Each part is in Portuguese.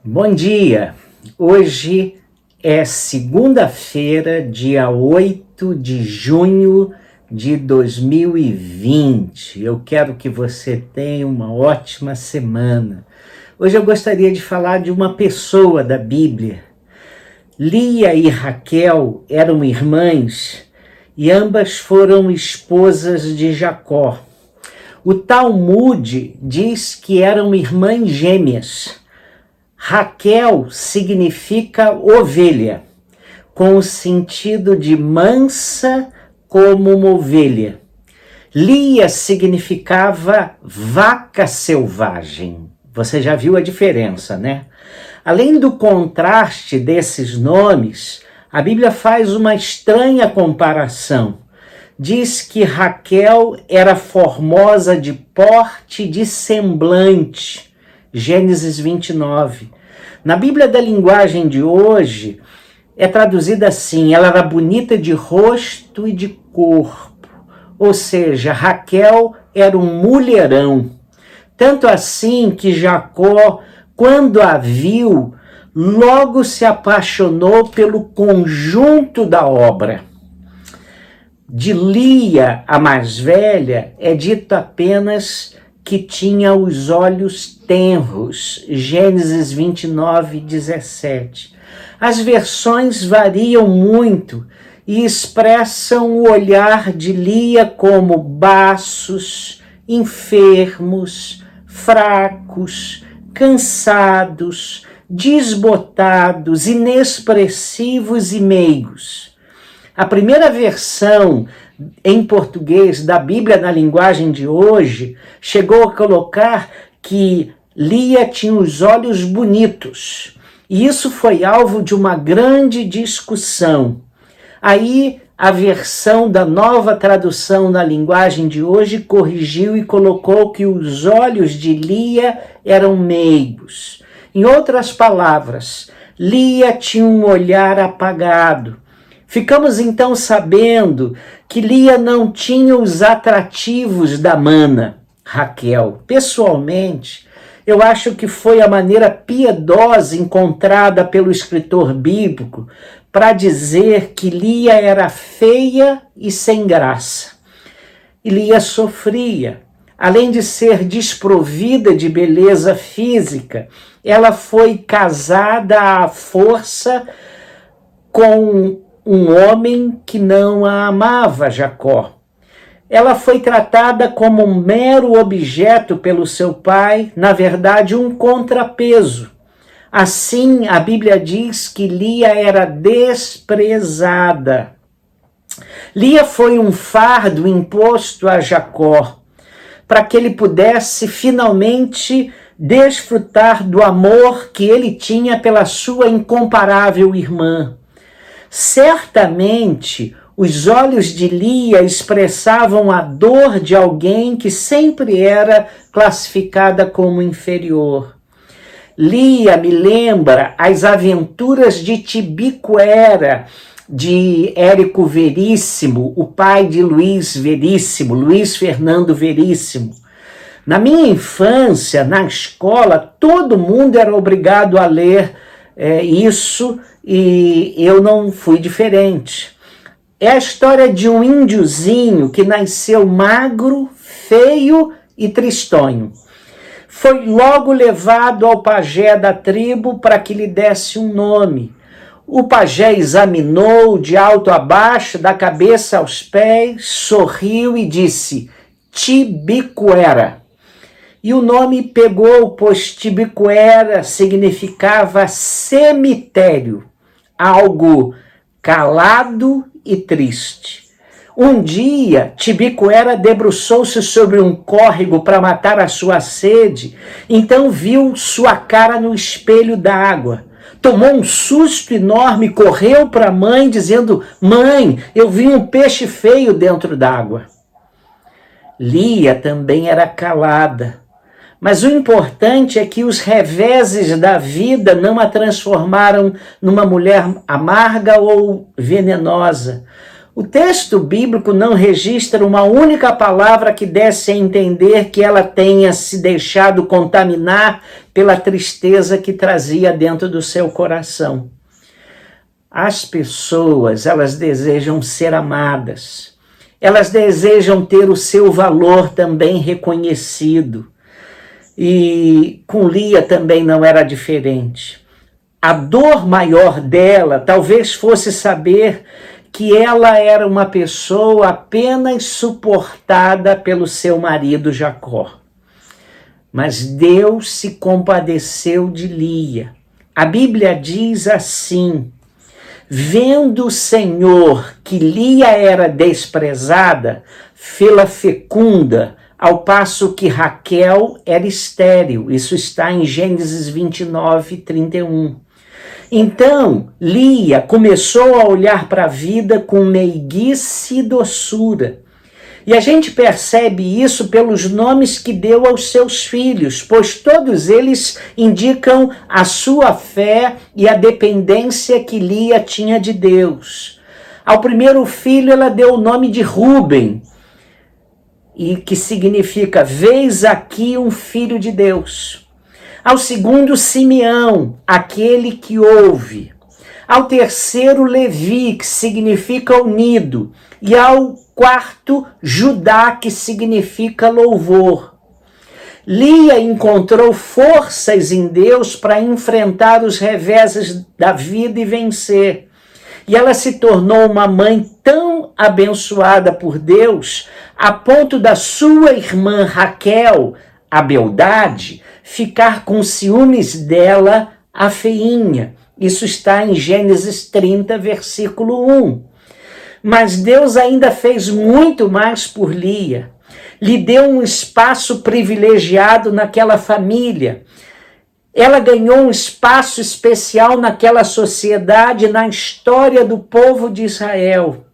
Bom dia! Hoje é segunda-feira, dia 8 de junho de 2020. Eu quero que você tenha uma ótima semana. Hoje eu gostaria de falar de uma pessoa da Bíblia. Lia e Raquel eram irmãs e ambas foram esposas de Jacó. O Talmud diz que eram irmãs gêmeas. Raquel significa ovelha, com o sentido de mansa como uma ovelha. Lia significava vaca selvagem. Você já viu a diferença, né? Além do contraste desses nomes, a Bíblia faz uma estranha comparação. Diz que Raquel era formosa de porte e de semblante. Gênesis 29. Na Bíblia da linguagem de hoje, é traduzida assim: ela era bonita de rosto e de corpo. Ou seja, Raquel era um mulherão. Tanto assim que Jacó, quando a viu, logo se apaixonou pelo conjunto da obra. De Lia, a mais velha, é dito apenas que tinha os olhos tenros, Gênesis 29, 17. As versões variam muito e expressam o olhar de Lia como baços, enfermos, fracos, cansados, desbotados, inexpressivos e meigos. A primeira versão em português da Bíblia na linguagem de hoje chegou a colocar que Lia tinha os olhos bonitos. E isso foi alvo de uma grande discussão. Aí a versão da nova tradução na linguagem de hoje corrigiu e colocou que os olhos de Lia eram meigos. Em outras palavras, Lia tinha um olhar apagado. Ficamos então sabendo que Lia não tinha os atrativos da mana, Raquel. Pessoalmente, eu acho que foi a maneira piedosa encontrada pelo escritor bíblico para dizer que Lia era feia e sem graça. E Lia sofria. Além de ser desprovida de beleza física, ela foi casada à força com um homem que não a amava, Jacó. Ela foi tratada como um mero objeto pelo seu pai, na verdade um contrapeso. Assim, a Bíblia diz que Lia era desprezada. Lia foi um fardo imposto a Jacó, para que ele pudesse finalmente desfrutar do amor que ele tinha pela sua incomparável irmã. Certamente, os olhos de Lia expressavam a dor de alguém que sempre era classificada como inferior. Lia me lembra as aventuras de Tibicuera, de Érico Veríssimo, o pai de Luiz Veríssimo, Luiz Fernando Veríssimo. Na minha infância, na escola, todo mundo era obrigado a ler isso, e eu não fui diferente. É a história de um índiozinho que nasceu magro, feio e tristonho. Foi logo levado ao pajé da tribo para que lhe desse um nome. O pajé examinou de alto a baixo, da cabeça aos pés, sorriu e disse: Tibicuera. E o nome pegou, pois Tibicuera significava cemitério, algo calado e triste. Um dia, Tibicuera debruçou-se sobre um córrego para matar a sua sede, então viu sua cara no espelho d'água. Tomou um susto enorme, correu para a mãe dizendo: Mãe, eu vi um peixe feio dentro d'água. Lia também era calada. Mas o importante é que os reveses da vida não a transformaram numa mulher amarga ou venenosa. O texto bíblico não registra uma única palavra que desse a entender que ela tenha se deixado contaminar pela tristeza que trazia dentro do seu coração. As pessoas, elas desejam ser amadas. Elas desejam ter o seu valor também reconhecido. E com Lia também não era diferente. A dor maior dela talvez fosse saber que ela era uma pessoa apenas suportada pelo seu marido Jacó. Mas Deus se compadeceu de Lia. A Bíblia diz assim: vendo o Senhor que Lia era desprezada, fê-la fecunda, ao passo que Raquel era estéril. Isso está em Gênesis 29, 31. Então, Lia começou a olhar para a vida com meiguice e doçura. E a gente percebe isso pelos nomes que deu aos seus filhos, pois todos eles indicam a sua fé e a dependência que Lia tinha de Deus. Ao primeiro filho ela deu o nome de Rúben, e que significa, vês aqui um filho de Deus. Ao segundo, Simeão, aquele que ouve. Ao terceiro, Levi, que significa unido. E ao quarto, Judá, que significa louvor. Lia encontrou forças em Deus para enfrentar os reveses da vida e vencer. E ela se tornou uma mãe tão abençoada por Deus, a ponto da sua irmã Raquel, a beldade, ficar com ciúmes dela, a feinha. Isso está em Gênesis 30, versículo 1. Mas Deus ainda fez muito mais por Lia. Lhe deu um espaço privilegiado naquela família. Ela ganhou um espaço especial naquela sociedade, na história do povo de Israel.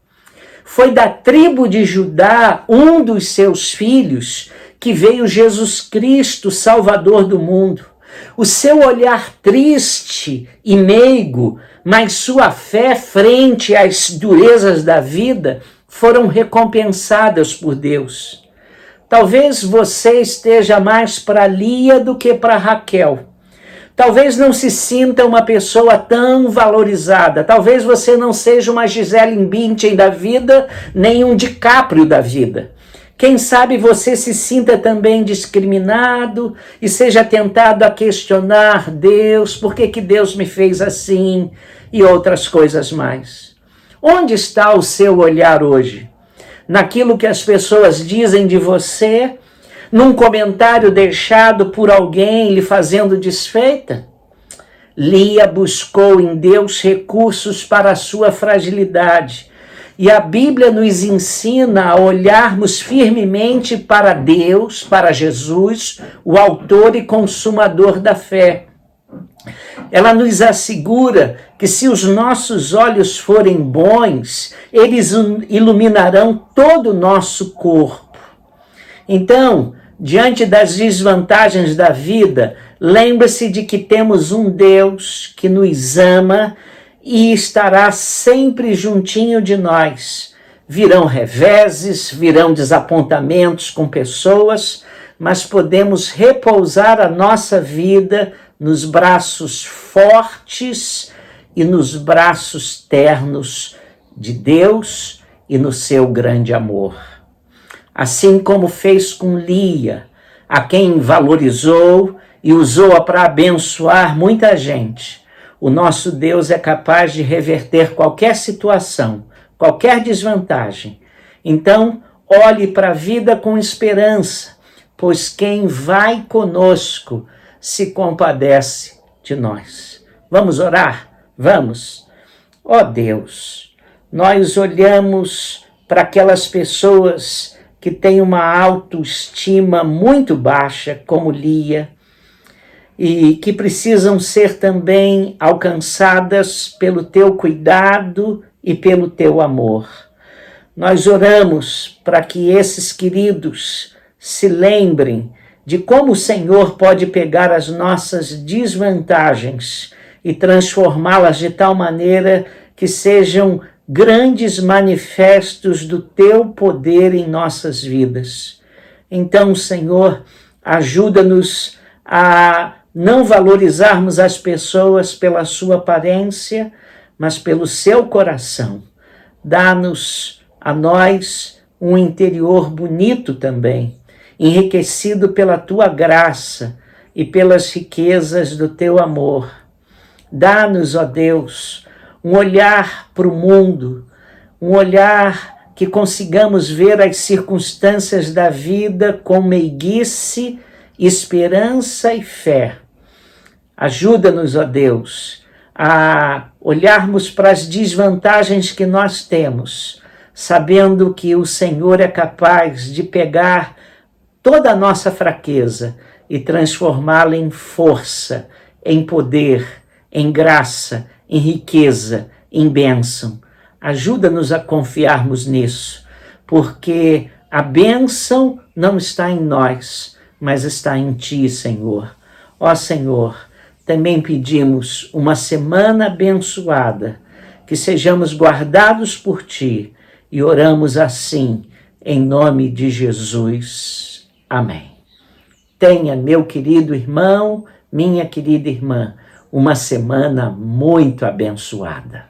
Foi da tribo de Judá, um dos seus filhos, que veio Jesus Cristo, Salvador do mundo. O seu olhar triste e meigo, mas sua fé frente às durezas da vida, foram recompensadas por Deus. Talvez você esteja mais para Lia do que para Raquel. Talvez não se sinta uma pessoa tão valorizada. Talvez você não seja uma Gisele Bündchen da vida, nem um DiCaprio da vida. Quem sabe você se sinta também discriminado e seja tentado a questionar Deus, por que Deus me fez assim e outras coisas mais. Onde está o seu olhar hoje? Naquilo que as pessoas dizem de você? Num comentário deixado por alguém lhe fazendo desfeita? Lia buscou em Deus recursos para a sua fragilidade. E a Bíblia nos ensina a olharmos firmemente para Deus, para Jesus, o autor e consumador da fé. Ela nos assegura que se os nossos olhos forem bons, eles iluminarão todo o nosso corpo. Então, diante das desvantagens da vida, lembre-se de que temos um Deus que nos ama e estará sempre juntinho de nós. Virão reveses, virão desapontamentos com pessoas, mas podemos repousar a nossa vida nos braços fortes e nos braços ternos de Deus e no seu grande amor. Assim como fez com Lia, a quem valorizou e usou-a para abençoar muita gente, o nosso Deus é capaz de reverter qualquer situação, qualquer desvantagem. Então, olhe para a vida com esperança, pois quem vai conosco se compadece de nós. Vamos orar? Vamos. Ó Deus, nós olhamos para aquelas pessoas que têm uma autoestima muito baixa, como Lia, e que precisam ser também alcançadas pelo teu cuidado e pelo teu amor. Nós oramos para que esses queridos se lembrem de como o Senhor pode pegar as nossas desvantagens e transformá-las de tal maneira que sejam grandes manifestos do teu poder em nossas vidas. Então, Senhor, ajuda-nos a não valorizarmos as pessoas pela sua aparência, mas pelo seu coração. Dá-nos a nós um interior bonito também, enriquecido pela tua graça e pelas riquezas do teu amor. Dá-nos, ó Deus, um olhar para o mundo, um olhar que consigamos ver as circunstâncias da vida com meiguice, esperança e fé. Ajuda-nos, ó Deus, a olharmos para as desvantagens que nós temos, sabendo que o Senhor é capaz de pegar toda a nossa fraqueza e transformá-la em força, em poder, em graça, em riqueza, em bênção. Ajuda-nos a confiarmos nisso, porque a bênção não está em nós, mas está em Ti, Senhor. Ó Senhor, também pedimos uma semana abençoada, que sejamos guardados por Ti, e oramos assim, em nome de Jesus. Amém. Tenha, meu querido irmão, minha querida irmã, uma semana muito abençoada.